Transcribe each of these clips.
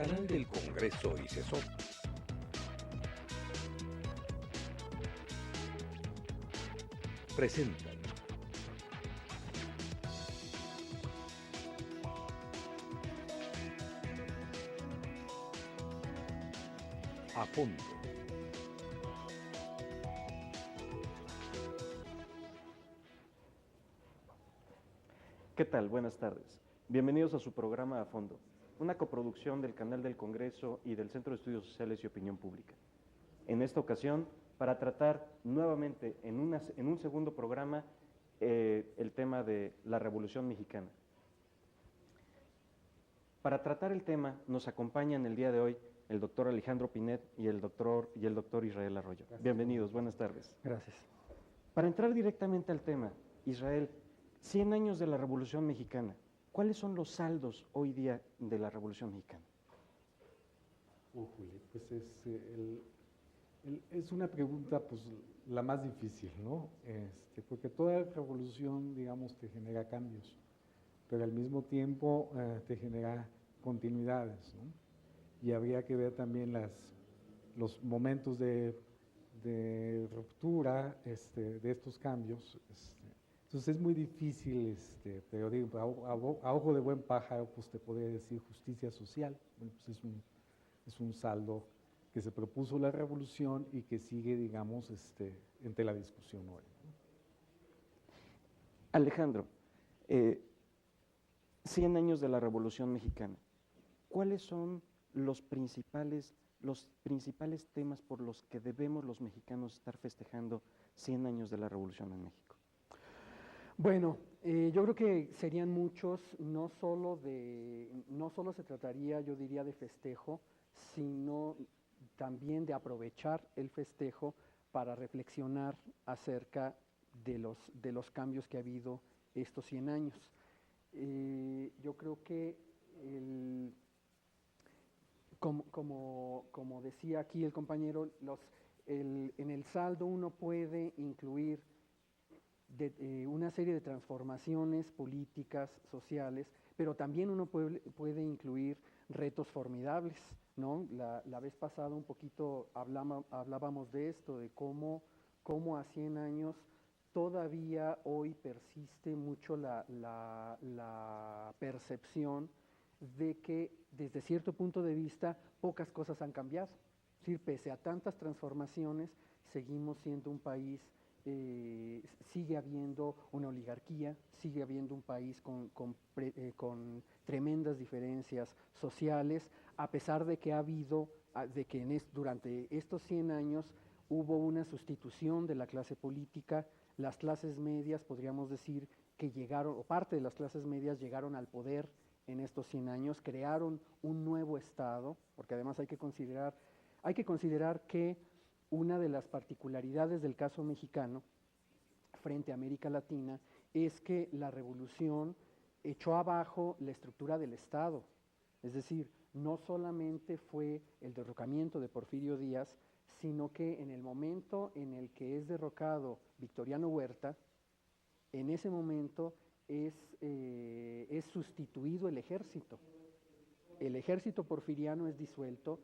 Canal del Congreso y CESOP. Presentan A Fondo. ¿Qué tal? Buenas tardes. Bienvenidos a su programa A Fondo, una coproducción del Canal del Congreso y del Centro de Estudios Sociales y Opinión Pública. En esta ocasión, para tratar nuevamente en un segundo programa el tema de la Revolución Mexicana. Para tratar el tema nos acompañan el día de hoy el doctor Alejandro Pinet y el doctor Israel Arroyo. Gracias. Bienvenidos, buenas tardes. Gracias. Para entrar directamente al tema, Israel, 100 años de la Revolución Mexicana, ¿cuáles son los saldos hoy día de la Revolución Mexicana? Pues es una pregunta pues la más difícil, ¿no? Porque toda revolución, digamos, te genera cambios, pero al mismo tiempo te genera continuidades, ¿no? Y habría que ver también los momentos de ruptura de estos cambios. Entonces es muy difícil, pero digo, a ojo de buen pájaro, pues te podría decir justicia social. Bueno, pues es un saldo que se propuso la revolución y que sigue, digamos, entre la discusión hoy, ¿no? Alejandro, 100 años de la Revolución Mexicana, ¿cuáles son los principales temas por los que debemos los mexicanos estar festejando 100 años de la Revolución en México? Bueno, yo creo que serían muchos, no solo se trataría, yo diría, de festejo, sino también de aprovechar el festejo para reflexionar acerca de los cambios que ha habido estos 100 años. Yo creo que, como decía aquí el compañero, en el saldo uno puede incluir una serie de transformaciones políticas, sociales, pero también uno puede incluir retos formidables, ¿no? La vez pasada un poquito hablábamos de esto, de cómo a 100 años todavía hoy persiste mucho la percepción de que desde cierto punto de vista pocas cosas han cambiado. Es decir, pese a tantas transformaciones, seguimos siendo un país. Sigue habiendo una oligarquía, sigue habiendo un país con tremendas diferencias sociales, a pesar de que durante estos 100 años hubo una sustitución de la clase política. Las clases medias, podríamos decir, que llegaron, o parte de las clases medias llegaron al poder en estos 100 años, crearon un nuevo Estado, porque además hay que considerar que una de las particularidades del caso mexicano frente a América Latina es que la revolución echó abajo la estructura del Estado. Es decir, no solamente fue el derrocamiento de Porfirio Díaz, sino que en el momento en el que es derrocado Victoriano Huerta, en ese momento es sustituido el ejército. El ejército porfiriano es disuelto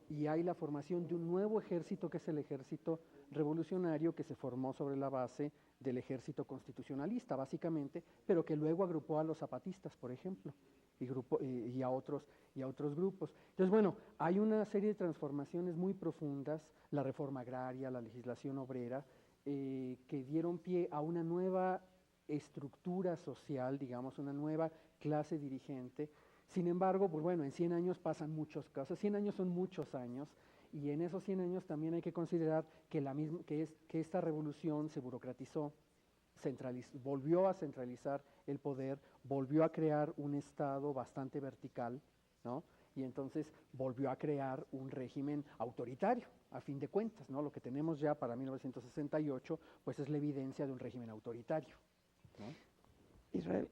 y hay la formación de un nuevo ejército, que es el ejército revolucionario, que se formó sobre la base del ejército constitucionalista, básicamente, pero que luego agrupó a los zapatistas, por ejemplo, y a otros grupos. Entonces, bueno, hay una serie de transformaciones muy profundas, la reforma agraria, la legislación obrera, que dieron pie a una nueva estructura social, digamos, una nueva clase dirigente. Sin embargo, pues bueno, en 100 años pasan muchas cosas, 100 años son muchos años, y en esos 100 años también hay que considerar que esta revolución se burocratizó, volvió a centralizar el poder, volvió a crear un Estado bastante vertical, ¿no? Y entonces volvió a crear un régimen autoritario, a fin de cuentas, ¿no? Lo que tenemos ya para 1968, pues es la evidencia de un régimen autoritario, ¿no? Israel,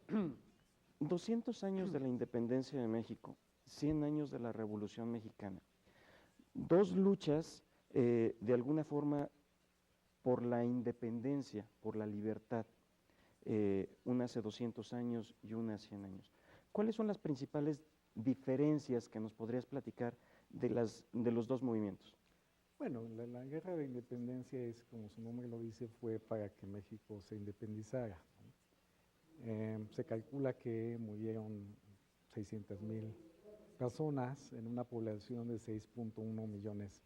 200 años de la independencia de México, 100 años de la Revolución Mexicana, dos luchas de alguna forma por la independencia, por la libertad, una hace 200 años y una hace 100 años. ¿Cuáles son las principales diferencias que nos podrías platicar de los dos movimientos. Bueno, la guerra de independencia es, como su nombre lo dice, fue para que México se independizara, ¿no? Se calcula que murieron 600,000 personas en una población de 6.1 millones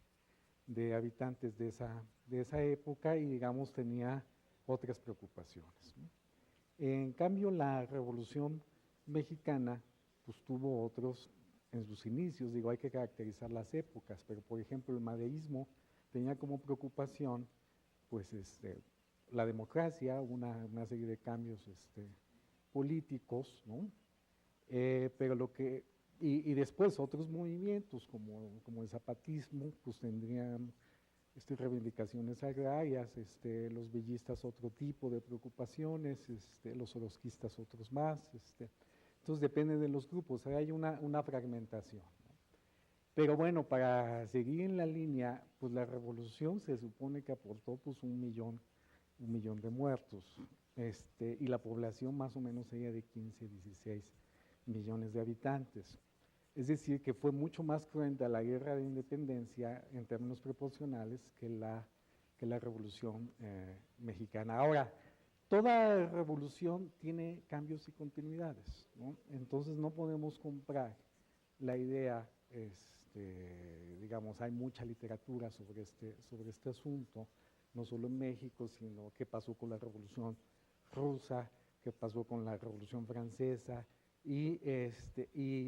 de habitantes de esa época y, digamos, tenía otras preocupaciones, ¿no? En cambio, la Revolución Mexicana pues tuvo otros en sus inicios, digo, hay que caracterizar las épocas, pero por ejemplo el madeísmo tenía como preocupación pues la democracia, una serie de cambios políticos, ¿no? Pero y después otros movimientos como el zapatismo pues tendrían reivindicaciones agrarias, los villistas otro tipo de preocupaciones, los orozquistas otros más, entonces depende de los grupos, hay una fragmentación, ¿no? Pero bueno, para seguir en la línea, pues la revolución se supone que aportó pues un millón de muertos, y la población más o menos sería de 15, 16 millones de habitantes. Es decir, que fue mucho más cruenta la guerra de independencia en términos proporcionales que la revolución mexicana. Ahora, toda revolución tiene cambios y continuidades, ¿no? Entonces no podemos comprar la idea, digamos, hay mucha literatura sobre este asunto, no solo en México, sino qué pasó con la revolución rusa, qué pasó con la revolución francesa, y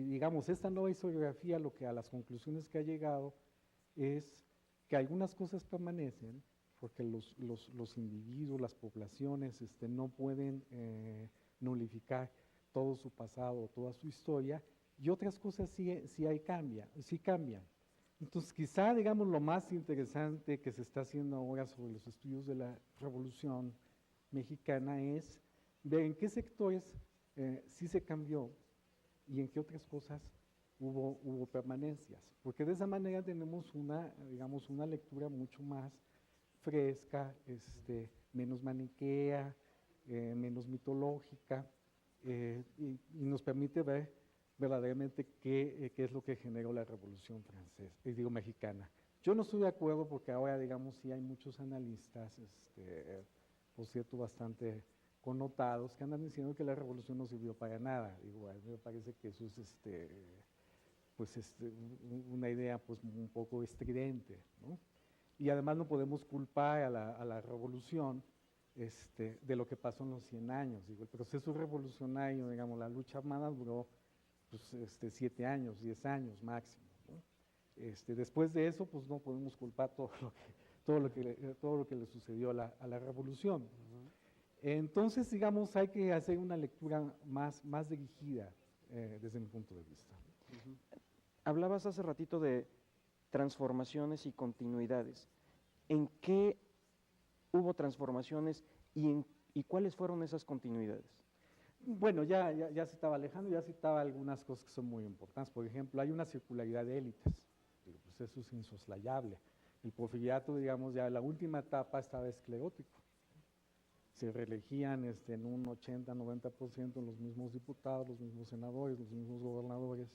digamos, esta nueva historiografía lo que a las conclusiones que ha llegado es que algunas cosas permanecen, porque los individuos, las poblaciones no pueden nulificar todo su pasado, toda su historia, y otras cosas sí cambian. Entonces, quizá, digamos, lo más interesante que se está haciendo ahora sobre los estudios de la Revolución Mexicana es ver en qué sectores sí se cambió y en qué otras cosas hubo permanencias, porque de esa manera tenemos digamos, una lectura mucho más fresca, menos maniquea, menos mitológica, y nos permite ver verdaderamente qué es lo que generó la Revolución Francesa, mexicana. Yo no estoy de acuerdo porque ahora, digamos, sí hay muchos analistas, por cierto, bastante connotados, que andan diciendo que la revolución no sirvió para nada. Digo, a mí me parece que eso es una idea pues un poco estridente, ¿no? Y además no podemos culpar a la revolución de lo que pasó en los 100 años. Digo, el proceso revolucionario, digamos, la lucha armada duró pues, 7 años, 10 años máximo, ¿no? Después de eso, pues no podemos culpar todo lo que le sucedió a la revolución. Entonces, digamos, hay que hacer una lectura más dirigida desde mi punto de vista. Hablabas hace ratito de transformaciones y continuidades. ¿En qué hubo transformaciones y cuáles fueron esas continuidades? Bueno, ya se estaba alejando, ya citaba algunas cosas que son muy importantes. Por ejemplo, hay una circularidad de élites, pues eso es insoslayable. El porfiriato, digamos, ya en la última etapa estaba esclerótico. Se reelegían en un 80-90% los mismos diputados, los mismos senadores, los mismos gobernadores.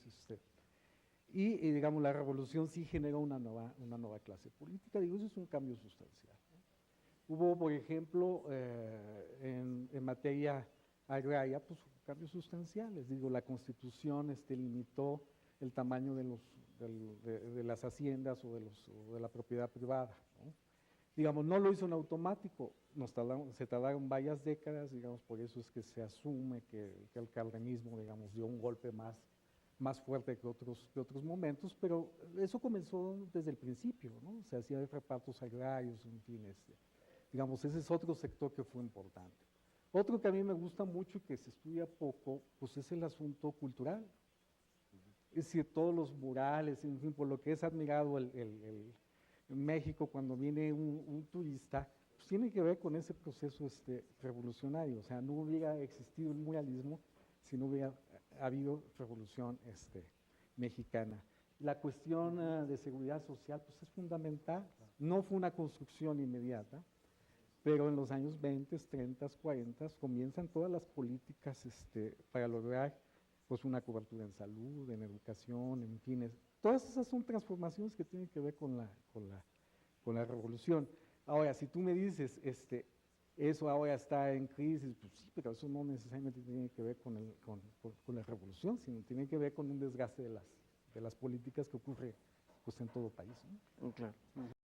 Y digamos, la revolución sí generó una nueva clase política. Digo, eso es un cambio sustancial, ¿no? Hubo, por ejemplo, en materia agraria, pues cambios sustanciales. Digo, la Constitución limitó el tamaño de las haciendas o de la propiedad privada, ¿no? Digamos, no lo hizo en automático, se tardaron varias décadas, digamos, por eso es que se asume que el cardenismo, digamos, dio un golpe más fuerte que otros momentos, pero eso comenzó desde el principio, ¿no? Se hacían repartos agrarios, en fin, digamos, ese es otro sector que fue importante. Otro que a mí me gusta mucho y que se estudia poco, pues es el asunto cultural. Es decir, todos los murales, en fin, por lo que es admirado en México cuando viene un turista, pues tiene que ver con ese proceso revolucionario. O sea, no hubiera existido el muralismo si no hubiera habido revolución mexicana. La cuestión de seguridad social pues es fundamental. No fue una construcción inmediata, pero en los años 20, 30, 40 comienzan todas las políticas para lograr pues una cobertura en salud, en educación, en fines. Todas esas son transformaciones que tienen que ver con la revolución. Ahora, si tú me dices, eso ahora está en crisis, pues sí, pero eso no necesariamente tiene que ver con la revolución, sino tiene que ver con un desgaste de las políticas que ocurre pues, en todo país, ¿no? Claro.